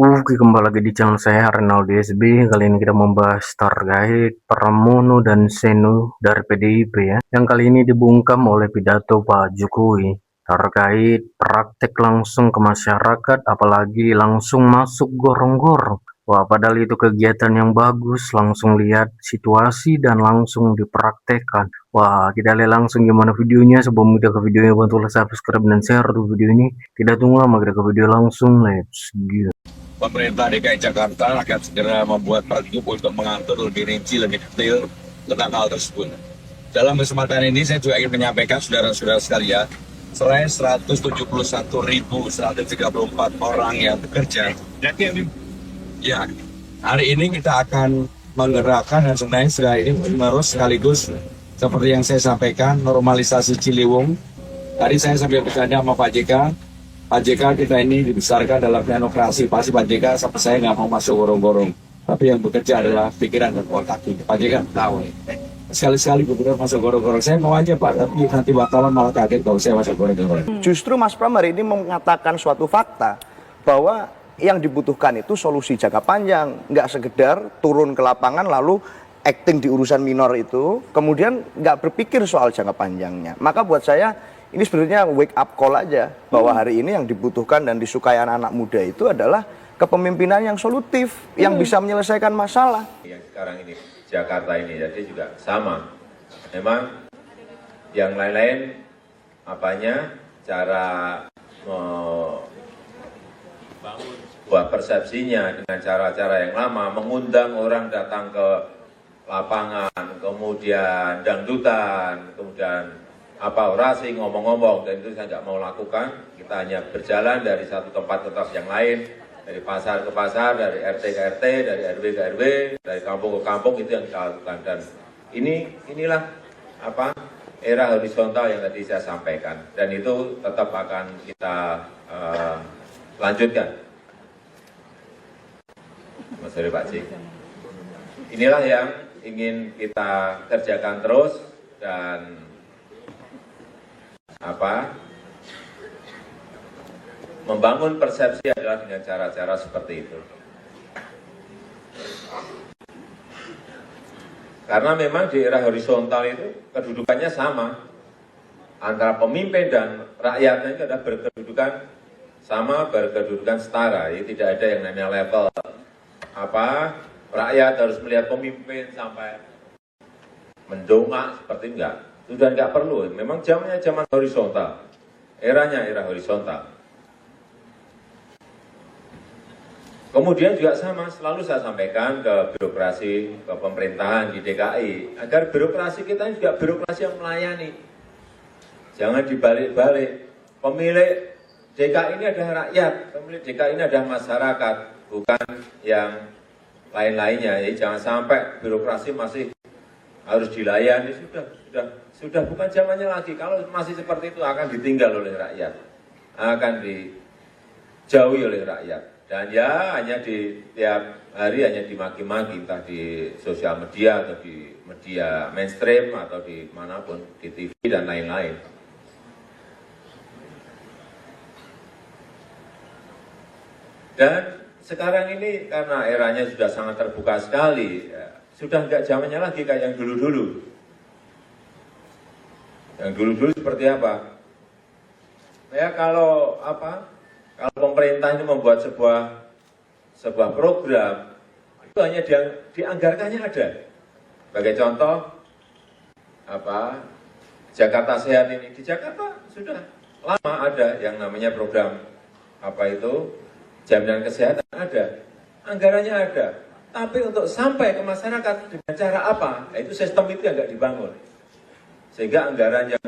Oke, kembali lagi di channel saya Renaldi SB. Kali ini kita membahas terkait Pramono dan Senu dari PDIP ya. Yang kali ini dibungkam oleh pidato Pak Jokowi terkait praktek langsung ke masyarakat, apalagi langsung masuk gorong-gorong. Wah, padahal itu kegiatan yang bagus, langsung lihat situasi dan langsung dipraktekkan. Wah, kita lihat langsung gimana videonya. Sebelum kita ke videonya, bantu subscribe dan share dulu video ini. Tidak tunggu lama, kita ke video langsung. Let's go. Pemerintah DKI Jakarta akan segera membuat pergub untuk mengatur lebih rinci, lebih detail tentang hal tersebut. Dalam kesempatan ini saya juga ingin menyampaikan saudara-saudara sekalian, selain 171.134 orang yang bekerja, ya hari ini kita akan menggerakkan dan sebenarnya ini menerus sekaligus seperti yang saya sampaikan, normalisasi Ciliwung. Tadi saya sambil bercanda sama Pak JK. Pak JK kita ini dibesarkan dalam demokrasi. Pasti Pak JK sampai saya nggak mau masuk gorong-gorong. Tapi yang bekerja adalah pikiran dan otak. Pak JK tahu. Sekali-sekali gubernur masuk gorong-gorong. Saya mau aja Pak, tapi nanti wartawan malah kaget kalau saya masuk gorong-gorong. Justru Mas Pram hari ini mengatakan suatu fakta bahwa yang dibutuhkan itu solusi jangka panjang. Nggak sekedar turun ke lapangan lalu acting di urusan minor itu, kemudian nggak berpikir soal jangka panjangnya. Maka buat saya, ini sebenarnya wake up call aja bahwa hari ini yang dibutuhkan dan disukai anak-anak muda itu adalah kepemimpinan yang solutif, yang bisa menyelesaikan masalah. Yang sekarang ini, Jakarta ini, jadi juga sama. Memang yang lain-lain apanya, cara membangun sebuah persepsinya dengan cara-cara yang lama, mengundang orang datang ke lapangan, kemudian dangdutan, kemudian orasi, ngomong-ngomong, dan itu saya nggak mau lakukan. Kita hanya berjalan dari satu tempat ke tempat yang lain, dari pasar ke pasar, dari RT ke RT, dari RW ke RW, dari kampung ke kampung, itu yang kita lakukan. Dan inilah era horizontal yang tadi saya sampaikan, dan itu tetap akan kita lanjutkan. Mas Heri Pak Cik. Inilah yang ingin kita kerjakan terus, dan membangun persepsi adalah dengan cara-cara seperti itu. Karena memang di era horizontal itu kedudukannya sama antara pemimpin dan rakyatnya, itu adalah berkedudukan sama, berkedudukan setara. Jadi tidak ada yang namanya level rakyat harus melihat pemimpin sampai mendongak, seperti enggak. Sudah nggak perlu, memang zamannya zaman horizontal, eranya era horizontal. Kemudian juga sama, selalu saya sampaikan ke birokrasi, ke pemerintahan di DKI, agar birokrasi kita juga birokrasi yang melayani. Jangan dibalik-balik. Pemilik DKI ini adalah rakyat, pemilik DKI ini adalah masyarakat, bukan yang lain-lainnya. Jadi jangan sampai birokrasi masih harus dilayani, sudah bukan zamannya lagi. Kalau masih seperti itu akan ditinggal oleh rakyat, akan dijauhi oleh rakyat. Dan ya hanya di tiap hari hanya dimaki-maki, entah di sosial media atau di media mainstream atau di manapun, di TV dan lain-lain. Dan sekarang ini karena eranya sudah sangat terbuka sekali, ya, sudah nggak zamannya lagi kayak yang dulu-dulu. Yang dulu-dulu seperti apa? Ya kalau pemerintah ini membuat sebuah program, itu hanya dianggarkannya ada. Sebagai contoh, Jakarta Sehat ini, di Jakarta sudah lama ada yang namanya program jaminan kesehatan ada, anggarannya ada. Tapi untuk sampai ke masyarakat dengan cara apa? Itu sistem itu yang nggak dibangun. Sehingga anggaran yang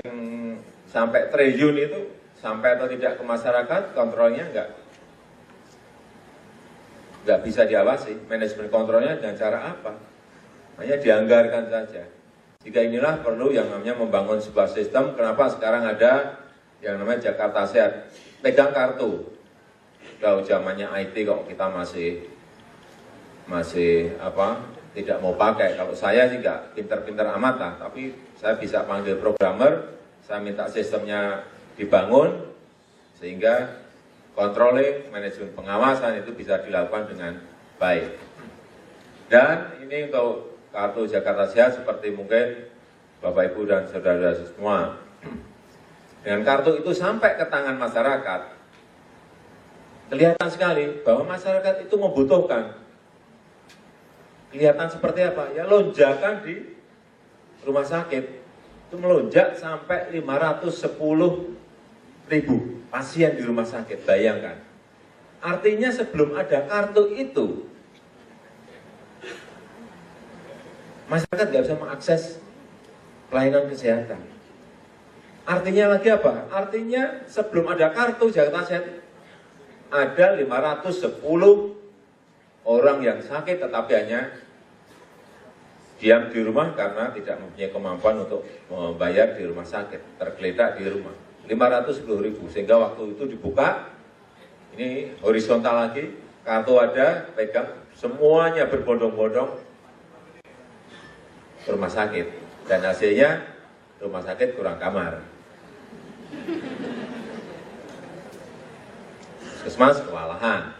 sampai triliun itu sampai atau tidak ke masyarakat, kontrolnya nggak bisa diawasi. Manajemen kontrolnya dengan cara apa? Hanya dianggarkan saja. Jika inilah perlu yang namanya membangun sebuah sistem. Kenapa sekarang ada yang namanya Jakarta Sehat? Pegang kartu. Kalau zamannya IT kok kita masih tidak mau pakai. Kalau saya sih nggak pinter-pinter amat lah, tapi saya bisa panggil programmer, saya minta sistemnya dibangun sehingga controlling, manajemen pengawasan itu bisa dilakukan dengan baik. Dan ini untuk kartu Jakarta Sehat seperti mungkin Bapak Ibu dan saudara semua, dengan kartu itu sampai ke tangan masyarakat, kelihatan sekali bahwa masyarakat itu membutuhkan. Kelihatan seperti apa? Ya lonjakan di rumah sakit itu melonjak sampai 510.000 pasien di rumah sakit, bayangkan. Artinya sebelum ada kartu itu, masyarakat nggak bisa mengakses pelayanan kesehatan. Artinya lagi apa? Artinya sebelum ada kartu Jakarta Sehat, ada 510 orang yang sakit tetapi hanya diam di rumah karena tidak mempunyai kemampuan untuk membayar di rumah sakit, tergeletak di rumah. 510.000, sehingga waktu itu dibuka, ini horizontal lagi, kartu ada, pegang, semuanya berbondong-bondong ke rumah sakit. Dan hasilnya, rumah sakit kurang kamar. Puskesmas kewalahan.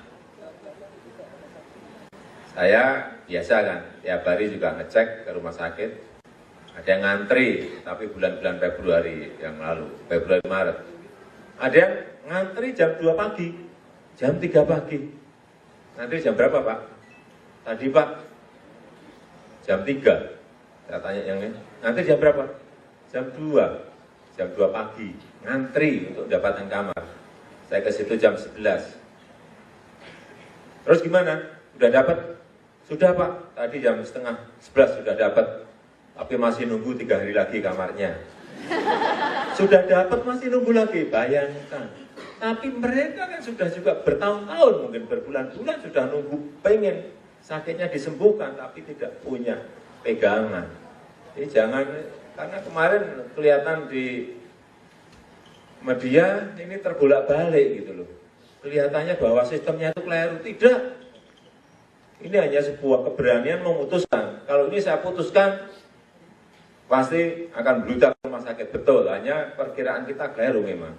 Saya biasa kan, tiap hari juga ngecek ke rumah sakit. Ada yang ngantri, tapi bulan-bulan Februari yang lalu, Februari Maret. Ada yang ngantri jam 2 pagi, jam 3 pagi. Ngantri jam berapa Pak? Tadi Pak, jam 3. Saya tanya yang ini, ngantri jam berapa? Jam 2, jam 2 pagi. Ngantri untuk dapatkan kamar. Saya ke situ jam 11. Terus gimana? Udah dapat? Sudah Pak, tadi jam setengah 11 sudah dapat. Tapi masih nunggu 3 hari lagi kamarnya. Sudah dapat masih nunggu lagi, bayangkan. Tapi mereka kan sudah juga bertahun-tahun, mungkin berbulan-bulan sudah nunggu, pengen sakitnya disembuhkan, tapi tidak punya pegangan. Jadi jangan, karena kemarin kelihatan di media ini terbolak-balik gitu loh. Kelihatannya bahwa sistemnya itu keliru, tidak. Ini hanya sebuah keberanian memutuskan. Kalau ini saya putuskan, pasti akan bludak rumah sakit, betul. Hanya perkiraan kita keliru memang.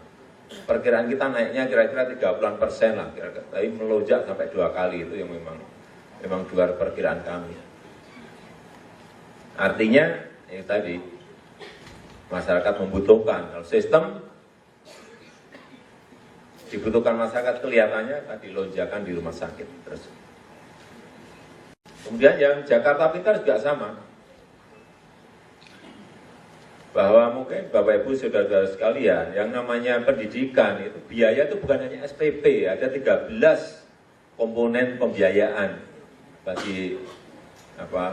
Perkiraan kita naiknya kira-kira 30% lah, kira-kira. Tapi melonjak sampai 2 kali itu yang memang luar perkiraan kami. Artinya, ini tadi, masyarakat membutuhkan. Kalau sistem dibutuhkan masyarakat, kelihatannya tadi lonjakan di rumah sakit. Terus. Kemudian yang Jakarta Pintar juga sama. Bahwa mungkin Bapak Ibu saudara-saudara sekalian, yang namanya pendidikan itu biaya itu bukan hanya SPP, ada 13 komponen pembiayaan bagi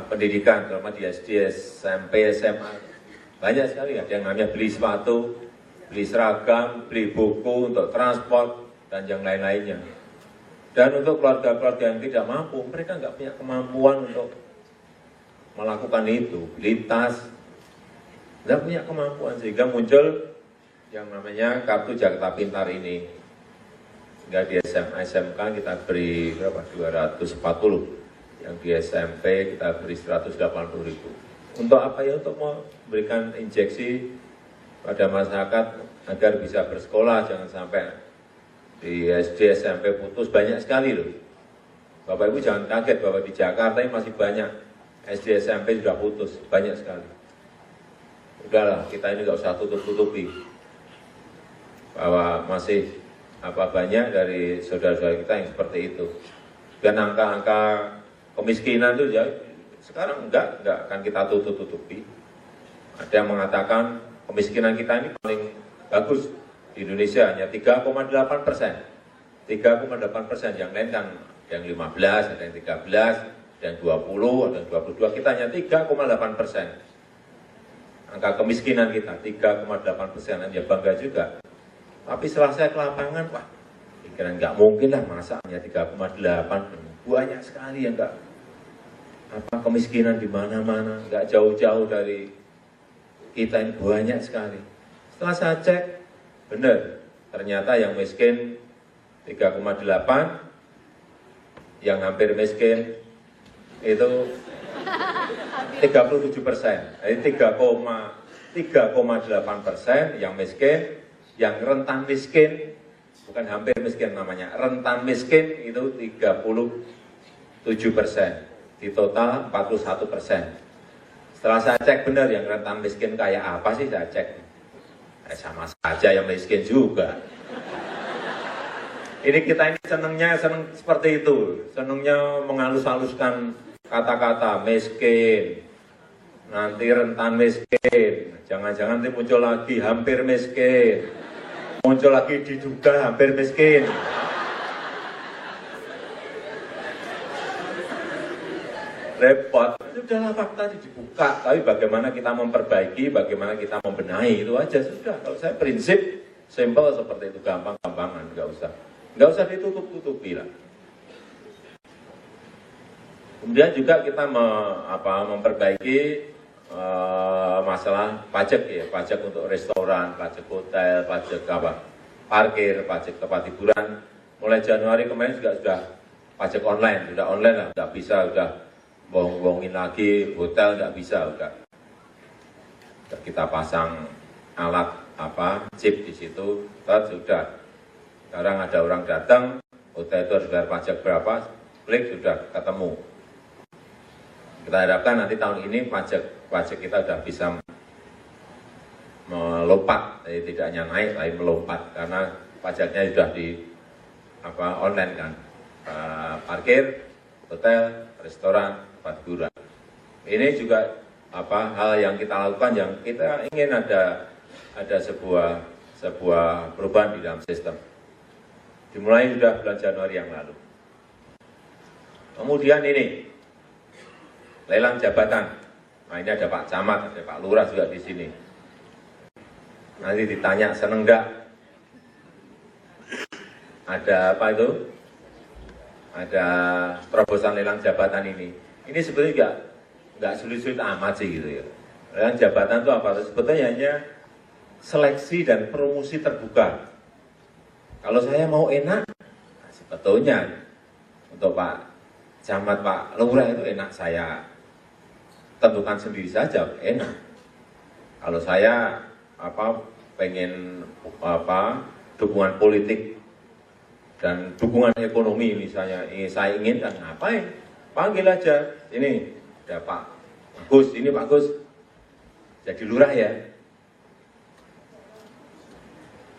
pendidikan, terutama di SD, SMP, SMA. Banyak sekali, ada yang namanya beli sepatu, beli seragam, beli buku untuk transport, dan yang lain-lainnya. Dan untuk keluarga-keluarga yang tidak mampu, mereka nggak punya kemampuan untuk melakukan itu, beli tas, nggak punya kemampuan, sehingga muncul yang namanya kartu Jakarta Pintar ini. Hingga di SMA, SMK kita beri berapa? 240. Yang di SMP kita beri 180.000. Untuk apa ya? Untuk memberikan injeksi pada masyarakat agar bisa bersekolah, jangan sampai di SD, SMP putus, banyak sekali loh. Bapak Ibu jangan kaget bahwa di Jakarta ini masih banyak SD, SMP sudah putus, banyak sekali. Udahlah, kita ini nggak usah tutup-tutupi bahwa masih banyak dari saudara-saudara kita yang seperti itu. Dan angka-angka kemiskinan itu ya sekarang enggak akan kita tutup-tutupi. Ada yang mengatakan kemiskinan kita ini paling bagus di Indonesia, hanya 3,8%. 3,8%, yang lain kan yang 15, ada yang 13, ada yang 20, ada yang 22, kita hanya 3,8%. Angka kemiskinan kita 3,8%, ya bangga juga. Tapi setelah saya ke lapangan, wah, pikiran nggak mungkin lah, masa hanya 3,8, banyak sekali yang nggak, kemiskinan di mana-mana, nggak jauh-jauh dari kita ini, banyak sekali. Setelah saya cek, benar, ternyata yang miskin 3,8, yang hampir miskin itu 37%, jadi 3,8% yang miskin, yang rentan miskin bukan hampir miskin namanya, rentan miskin itu 37%, di total 41%. Setelah saya cek benar yang rentan miskin kayak apa sih, saya cek, sama saja yang miskin juga. Ini kita ini seneng seperti itu, senengnya mengalus-aluskan kata-kata miskin, nanti rentan miskin, jangan-jangan nanti muncul lagi hampir miskin, muncul lagi diduga hampir miskin. Repot, sudahlah fakta dibuka, tapi bagaimana kita memperbaiki, bagaimana kita membenahi, itu aja sudah. Kalau saya prinsip simple seperti itu, gampang-gampangan, nggak usah ditutup-tutupi lah. Kemudian juga kita memperbaiki masalah pajak ya, pajak untuk restoran, pajak hotel, pajak parkir, pajak tempat hiburan. Mulai Januari kemarin juga sudah pajak online, sudah online lah, nggak bisa, udah bohong-bohongin lagi, hotel nggak bisa, udah kita pasang alat chip di situ, sudah. Sekarang ada orang datang, hotel itu harus bayar pajak berapa, klik sudah ketemu. Kita harapkan nanti tahun ini pajak kita sudah bisa melompat, jadi tidak hanya naik, tapi melompat karena pajaknya sudah di online kan, parkir, hotel, restoran, tempat hiburan. Ini juga hal yang kita lakukan, yang kita ingin ada sebuah perubahan di dalam sistem. Dimulai sudah bulan Januari yang lalu. Kemudian ini lelang jabatan. Nah ini ada Pak Camat, ada Pak Lurah juga di sini. Nanti ditanya seneng enggak? Ada apa itu? Ada terobosan lelang jabatan ini. Ini sebetulnya enggak sulit-sulit amat sih gitu ya. Lelang jabatan itu apa? Sebetulnya hanya seleksi dan promosi terbuka. Kalau saya mau enak, sebetulnya untuk Pak Camat, Pak Lurah itu enak saya tentukan sendiri saja, enak. Kalau saya pengen dukungan politik dan dukungan ekonomi misalnya, saya ingin dan ngapain? Panggil aja, ini ada Pak Agus, ini Pak Agus jadi lurah ya.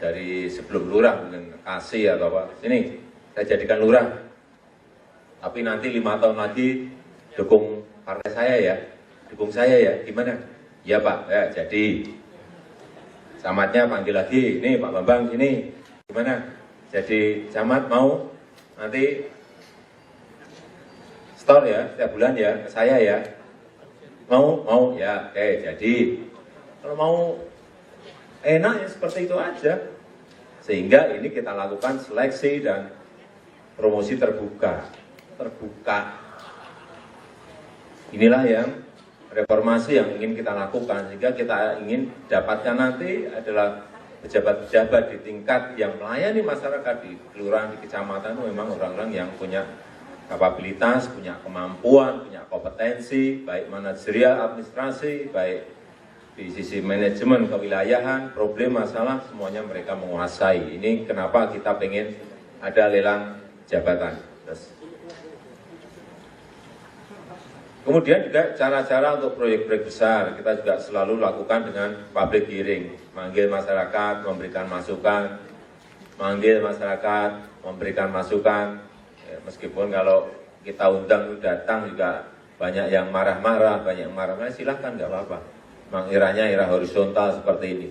Dari sebelum lurah mungkin kasih atau apa, sini saya jadikan lurah, tapi nanti 5 tahun lagi dukung partai saya ya, dukung saya ya, gimana? Ya Pak, ya jadi. Camatnya panggil lagi, ini Pak Bambang sini, gimana? Jadi camat mau nanti store ya, setiap bulan ya, ke saya ya, mau ya, jadi. Kalau mau enak ya seperti itu aja. Sehingga ini kita lakukan seleksi dan promosi terbuka. Inilah yang reformasi yang ingin kita lakukan, sehingga kita ingin dapatkan nanti adalah pejabat-pejabat di tingkat yang melayani masyarakat di kelurahan, di kecamatan, memang orang-orang yang punya kapabilitas, punya kemampuan, punya kompetensi, baik manajerial, administrasi, baik di sisi manajemen kewilayahan, problem, masalah, semuanya mereka menguasai. Ini kenapa kita pengen ada lelang jabatan. Kemudian juga cara-cara untuk proyek-proyek besar, kita juga selalu lakukan dengan public hearing. Manggil masyarakat, memberikan masukan, Ya, meskipun kalau kita undang datang juga banyak yang marah-marah, silahkan, nggak apa-apa. Mengiranya era horizontal seperti ini.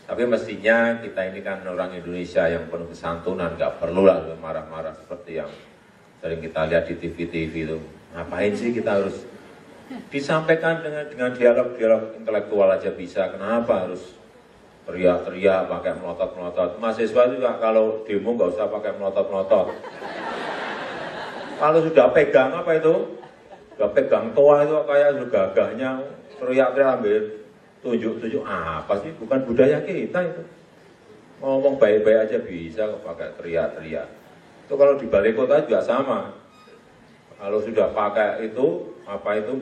Tapi mestinya kita ini kan orang Indonesia yang penuh kesantunan, nggak perlulah marah-marah seperti yang sering kita lihat di TV-TV itu. Ngapain sih kita harus disampaikan dengan dialog-dialog intelektual aja bisa. Kenapa harus teriak-teriak, pakai melotot-melotot? Mahasiswa juga kalau demo nggak usah pakai melotot-melotot. Kalau sudah pegang apa itu? Sudah pegang toa itu kayak gagahnya teriak-teriak ambil tunjuk-tunjuk apa sih? Bukan budaya kita itu. Ngomong baik-baik aja bisa kok pakai teriak-teriak. Itu kalau di balai kota juga sama. Kalau sudah pakai itu,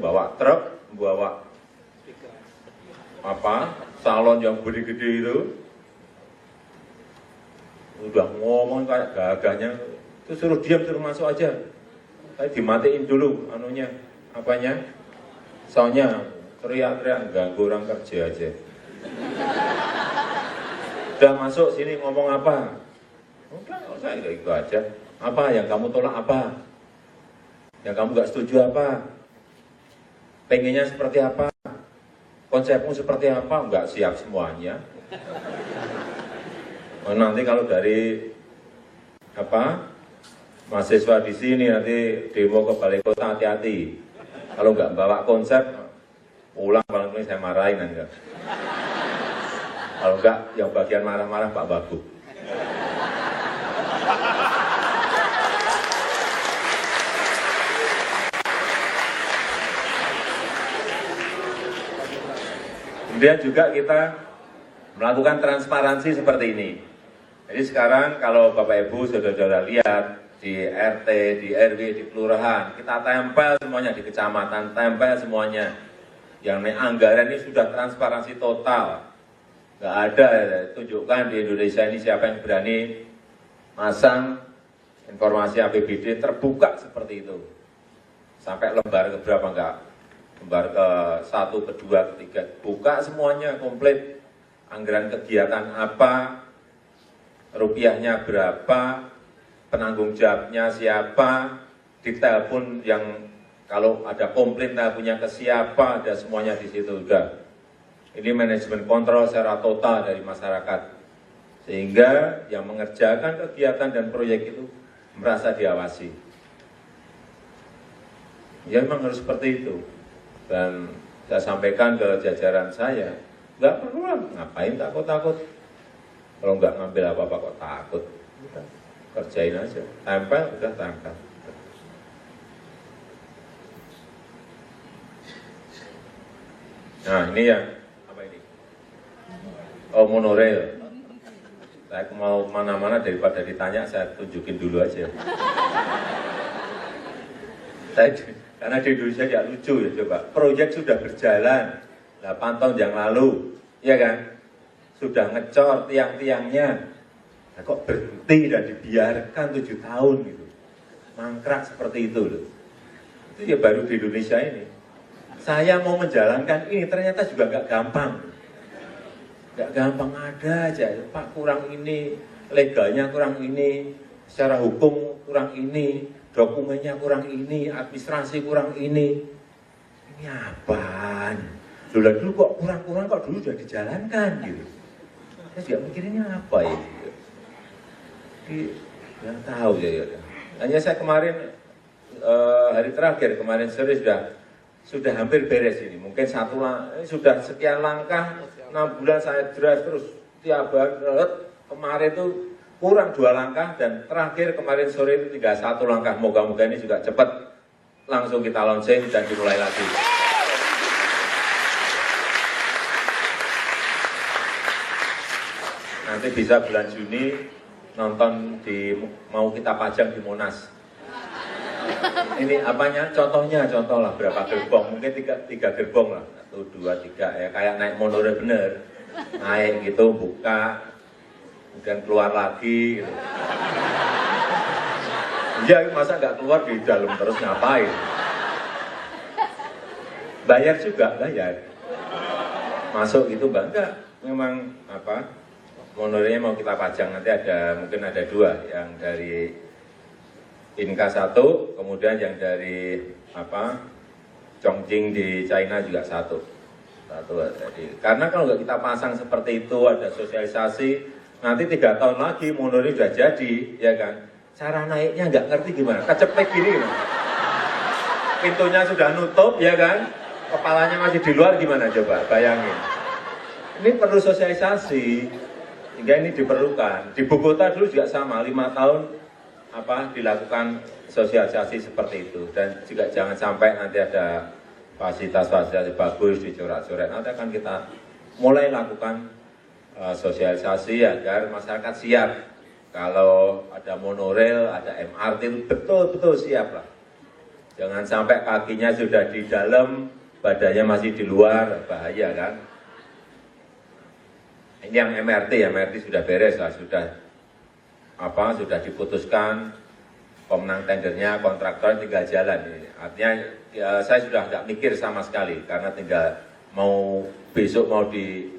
bawa truk, bawa salon yang gede-gede itu, udah ngomong kayak gagahnya, itu suruh diam, suruh masuk aja. Saya dimatiin dulu anunya, apanya, soalnya teriak-teriak ganggu orang kerja aja. Udah masuk sini ngomong apa? Udah, saya kayak gitu aja. Apa yang kamu tolak apa? Yang kamu nggak setuju apa? Pengennya seperti apa? Konsepmu seperti apa? Nggak siap semuanya. Nanti kalau dari apa mahasiswa di sini nanti demo ke balai kota, hati-hati. Kalau nggak bawa konsep, pulang paling saya marahin enggak. Kalau enggak, yang bagian marah-marah Pak Bagu. Kemudian juga kita melakukan transparansi seperti ini. Jadi sekarang kalau Bapak Ibu saudara-saudara lihat di RT, di RW, di kelurahan, kita tempel semuanya di kecamatan, tempel semuanya. Yang naik anggaran ini sudah transparansi total. Nggak ada, tunjukkan di Indonesia ini siapa yang berani masang informasi APBD terbuka seperti itu. Sampai lembar ke berapa enggak? Lembar ke 1, ke 2, ke 3, buka semuanya komplit. Anggaran kegiatan apa, rupiahnya berapa, penanggung jawabnya siapa, detail pun yang kalau ada komplain punya ke siapa, ada semuanya di situ udah. Ini manajemen kontrol secara total dari masyarakat. Sehingga yang mengerjakan kegiatan dan proyek itu merasa diawasi. Ya memang harus seperti itu. Dan saya sampaikan ke jajaran saya, nggak perlu lah, ngapain takut-takut. Kalau nggak ngambil apa-apa kok takut. Udah, kerjain aja, tempel, udah tempel. Nah ini yang apa ini? Oh monorail. Saya mau mana-mana daripada ditanya, saya tunjukin dulu aja. Karena di Indonesia nggak lucu ya coba. Proyek sudah berjalan 8 tahun yang lalu, ya kan? Sudah ngecor tiang-tiangnya. Nah, kok berhenti dan dibiarkan 7 tahun gitu. Mangkrak seperti itu loh. Itu ya baru di Indonesia ini. Saya mau menjalankan ini ternyata juga nggak gampang. Nggak gampang, ada aja. Pak kurang ini, legalnya kurang ini, secara hukum kurang ini, dokumennya kurang ini, administrasi kurang ini. Ini apaan? Dulu kok kurang-kurang kok dulu sudah dijalankan gitu. Saya juga mikirinnya apa ya? Nggak tahu ya. Hanya saya kemarin hari terakhir kemarin sore sudah hampir beres ini. Mungkin sudah sekian langkah, 6 bulan saya drive terus tiap hari. Kemarin itu kurang 2 langkah dan terakhir kemarin sore itu tinggal 1 langkah. Moga-moga ini juga cepat langsung kita launching dan dimulai lagi. Nanti bisa bulan Juni nonton mau kita pajang di Monas. Ini apanya? Contoh lah berapa gerbong? Mungkin 3 gerbong lah. 1, 2, 3 ya kayak naik monorail bener. Naik gitu, buka, kemudian keluar lagi gitu. Ya masa nggak keluar di dalam terus ngapain? Bayar juga, bayar. Masuk gitu enggak. Memang apa? Monorailnya mau kita pajang, nanti mungkin ada 2, yang dari Inka 1, kemudian yang dari Chongqing di China juga 1. Jadi, karena kalau nggak kita pasang seperti itu, ada sosialisasi, nanti 3 tahun lagi monorail sudah jadi, ya kan? Cara naiknya nggak ngerti gimana, kecepek gini gimana? Pintunya sudah nutup, ya kan? Kepalanya masih di luar gimana coba, bayangin. Ini perlu sosialisasi. Hingga ini diperlukan. Di Bogota dulu juga sama, 5 tahun dilakukan sosialisasi seperti itu. Dan juga jangan sampai nanti ada fasilitas-fasilitas bagus dicoret-coret. Nanti akan kita mulai lakukan sosialisasi agar masyarakat siap. Kalau ada monorail, ada MRT itu betul-betul siap lah. Jangan sampai kakinya sudah di dalam, badannya masih di luar, bahaya kan. Ini yang MRT sudah beres lah, sudah sudah diputuskan pemenang tendernya, kontraktor tinggal jalan. Artinya ya, saya sudah nggak mikir sama sekali karena tinggal mau besok mau di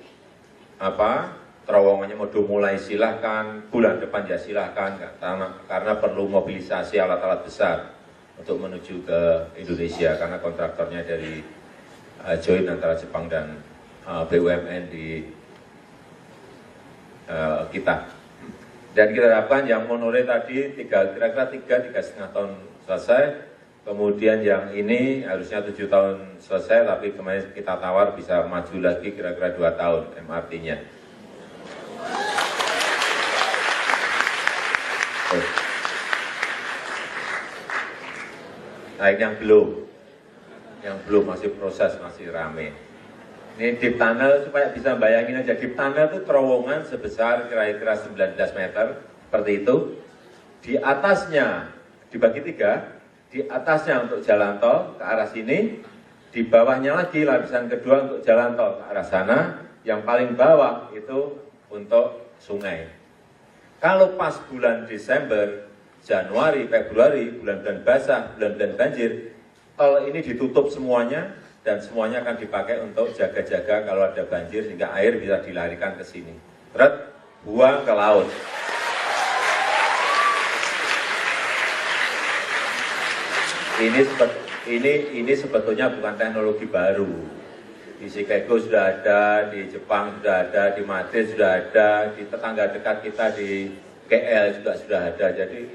terowongannya mau dimulai silahkan, bulan depan ya silahkan, karena perlu mobilisasi alat-alat besar untuk menuju ke Indonesia karena kontraktornya dari joint antara Jepang dan BUMN di kita. Dan kita harapkan yang monorail tadi kira-kira 3,5 tahun selesai. Kemudian yang ini harusnya 7 tahun selesai, tapi kemarin kita tawar bisa maju lagi kira-kira 2 tahun MRT-nya. Nah ini yang belum masih proses, masih rame. Ini deep tunnel, supaya bisa bayangin aja, deep tunnel itu terowongan sebesar kira-kira 19 meter, seperti itu. Di atasnya dibagi 3, di atasnya untuk jalan tol ke arah sini, di bawahnya lagi lapisan kedua untuk jalan tol ke arah sana, yang paling bawah itu untuk sungai. Kalau pas bulan Desember, Januari, Februari, bulan-bulan basah, bulan-bulan banjir, tol ini ditutup semuanya dan semuanya akan dipakai untuk jaga-jaga kalau ada banjir sehingga air bisa dilarikan ke sini. Terus buang ke laut. Ini sebetulnya bukan teknologi baru. Di Chicago sudah ada, di Jepang sudah ada, di Madrid sudah ada, di tetangga dekat kita di KL juga sudah ada. Jadi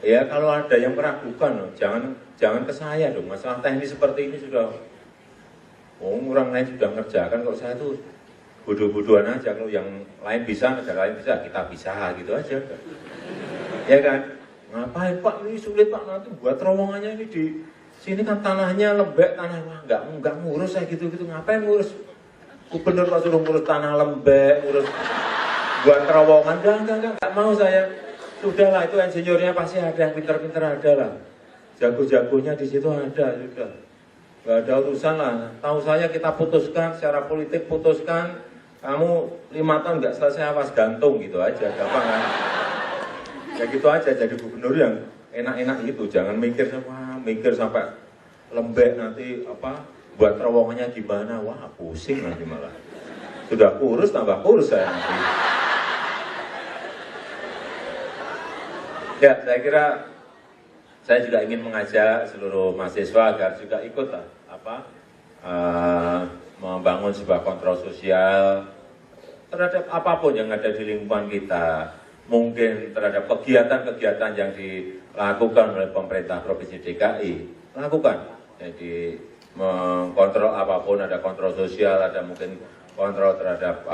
ya kalau ada yang meragukan, jangan ke saya dong. Masalah teknis seperti ini sudah, orang lain sudah ngerjakan. Kalau saya tuh bodoh-bodohan aja. Kalau yang lain bisa, negara lain bisa, kita bisa gitu aja. Ya kan? Ngapain Pak? Ini sulit Pak. Nanti buat terowongannya ini di sini kan tanahnya lembek, tanah wah nggak ngurus saya gitu-gitu. Ngapain ngurus? Gubernur kok suruh ngurus tanah lembek, ngurus buat terowongan? Enggak mau saya. Sudahlah, itu insinyurnya pasti ada, yang pintar-pintar ada lah. Jago-jagonya di situ ada, sudah. Gak ada urusan lah. Tahu saya kita putuskan, secara politik putuskan, kamu 5 tahun nggak selesai awas gantung gitu aja, gampang kan? Ya gitu aja, jadi gubernur yang enak-enak gitu. Jangan mikir sampai lembek nanti buat terowongannya gimana. Wah pusing nanti malah. Sudah kurus, tambah kurus saya nanti. Ya, saya kira saya juga ingin mengajak seluruh mahasiswa agar juga ikut membangun sebuah kontrol sosial terhadap apapun yang ada di lingkungan kita. Mungkin terhadap kegiatan-kegiatan yang dilakukan oleh pemerintah Provinsi DKI, lakukan. Jadi mengkontrol apapun, ada kontrol sosial, ada mungkin kontrol terhadap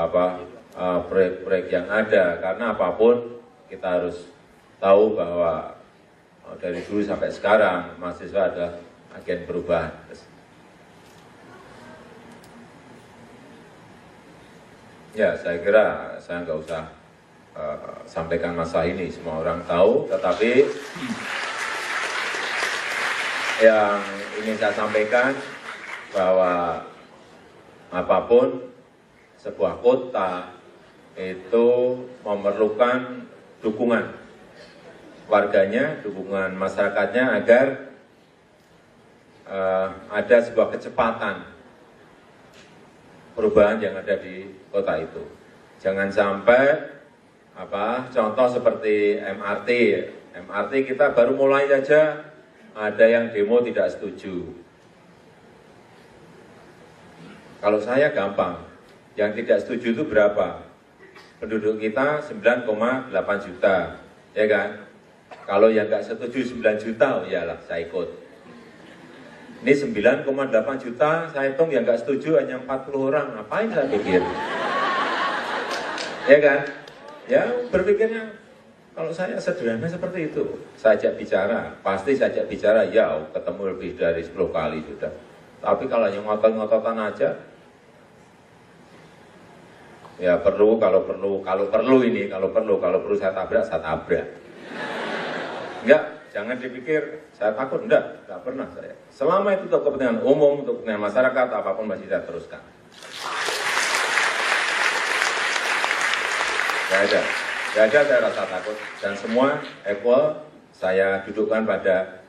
proyek-proyek yang ada. Karena apapun kita harus tahu bahwa dari dulu sampai sekarang mahasiswa adalah agen perubahan. Ya, saya kira saya nggak usah sampaikan masalah ini, semua orang tahu. Tetapi yang ingin saya sampaikan bahwa apapun sebuah kota itu memerlukan dukungan warganya, dukungan masyarakatnya agar ada sebuah kecepatan perubahan yang ada di kota itu. Jangan sampai contoh seperti MRT kita baru mulai saja ada yang demo tidak setuju. Kalau saya gampang, yang tidak setuju itu berapa? Penduduk kita 9,8 juta, ya kan? Kalau yang nggak setuju 9 juta, oh iyalah saya ikut. Ini 9,8 juta, saya hitung yang nggak setuju hanya 40 orang. Ngapain saya pikir? Ya kan? Ya berpikirnya, kalau saya sederhana seperti itu. Saya ajak bicara, pasti saya ajak bicara, ya ketemu lebih dari 10 kali sudah. Tapi kalau yang ngotot-ngototan aja, ya perlu saya tabrak. Enggak, jangan dipikir saya takut, enggak pernah saya. Selama itu untuk kepentingan umum, untuk kepentingan masyarakat, apapun masih saya teruskan. Enggak Tidak ada saya rasa takut. Dan semua equal, saya dudukkan pada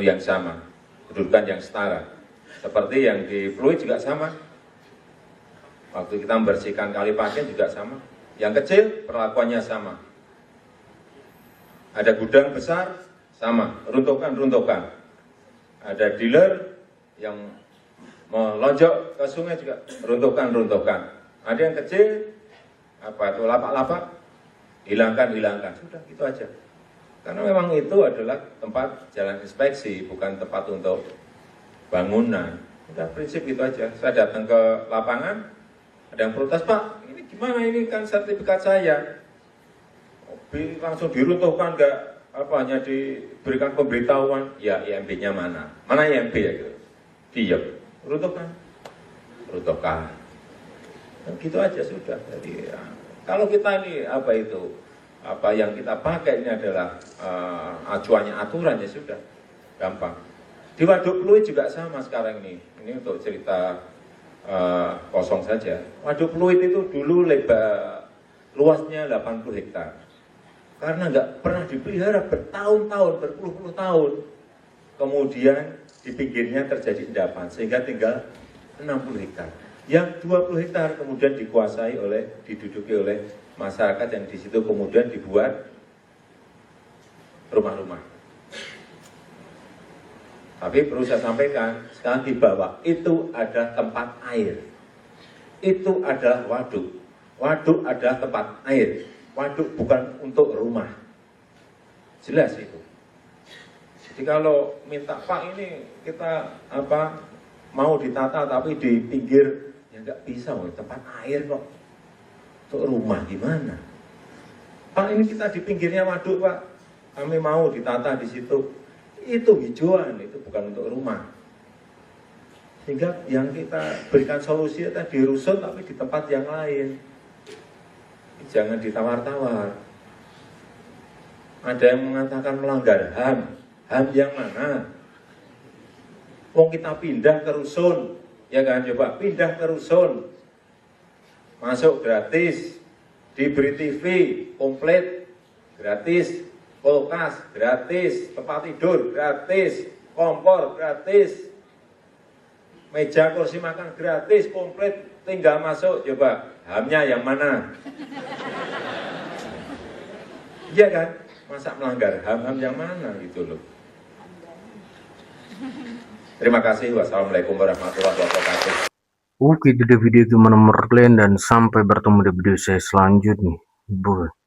yang sama, kedudukan yang setara. Seperti yang di Pluit juga sama. Waktu kita membersihkan Kali Pakin juga sama. Yang kecil perlakuannya sama. Ada gudang besar, sama, runtuhkan. Ada dealer yang melonjak ke sungai juga, runtuhkan. Ada yang kecil, lapak-lapak, hilangkan. Sudah, gitu aja. Karena memang itu adalah tempat jalan inspeksi, bukan tempat untuk bangunan. Udah prinsip gitu aja. Saya datang ke lapangan, ada yang protes, Pak, ini gimana, ini kan sertifikat saya. Langsung diruntuhkan, hanya diberikan pemberitahuan, ya IMB-nya mana? Mana IMB ya gitu? Diam, runtuhkan. Dan gitu aja sudah. Jadi ya, kalau kita ini apa yang kita pakai ini adalah acuannya aturan, ya sudah, gampang. Di Waduk Pluit juga sama sekarang ini untuk cerita kosong saja. Waduk Pluit itu dulu luasnya 80 hektar. Karena nggak pernah dipelihara bertahun-tahun, berpuluh-puluh tahun. Kemudian di pinggirnya terjadi endapan, sehingga tinggal 60 hektar. Yang 20 hektar kemudian diduduki oleh masyarakat yang di situ kemudian dibuat rumah-rumah. Tapi perlu saya sampaikan, sekarang di bawah itu ada tempat air. Itu adalah waduk. Waduk adalah tempat air. Waduk bukan untuk rumah. Jelas itu. Jadi kalau minta, Pak, ini kita mau ditata tapi di pinggir, ya nggak bisa, tempat air kok. Untuk rumah gimana? Pak, ini kita di pinggirnya waduk, Pak. Kami mau ditata di situ. Itu hijauan, itu bukan untuk rumah. Sehingga yang kita berikan solusi tadi rusun tapi di tempat yang lain. Jangan ditawar-tawar. Ada yang mengatakan melanggar HAM. HAM yang mana? Wong kita pindah ke rusun, ya kan, coba pindah ke rusun. Masuk gratis, diberi TV komplit gratis, kulkas gratis, tempat tidur gratis, kompor gratis, meja kursi makan gratis, komplit, tinggal masuk, coba HAM-nya yang mana? Iya kan? Masa melanggar HAM yang mana gitu loh. Terima kasih. Wassalamualaikum warahmatullahi wabarakatuh. Oke, itu dia video gimana menurut kalian, dan sampai bertemu di video saya selanjutnya. Bye.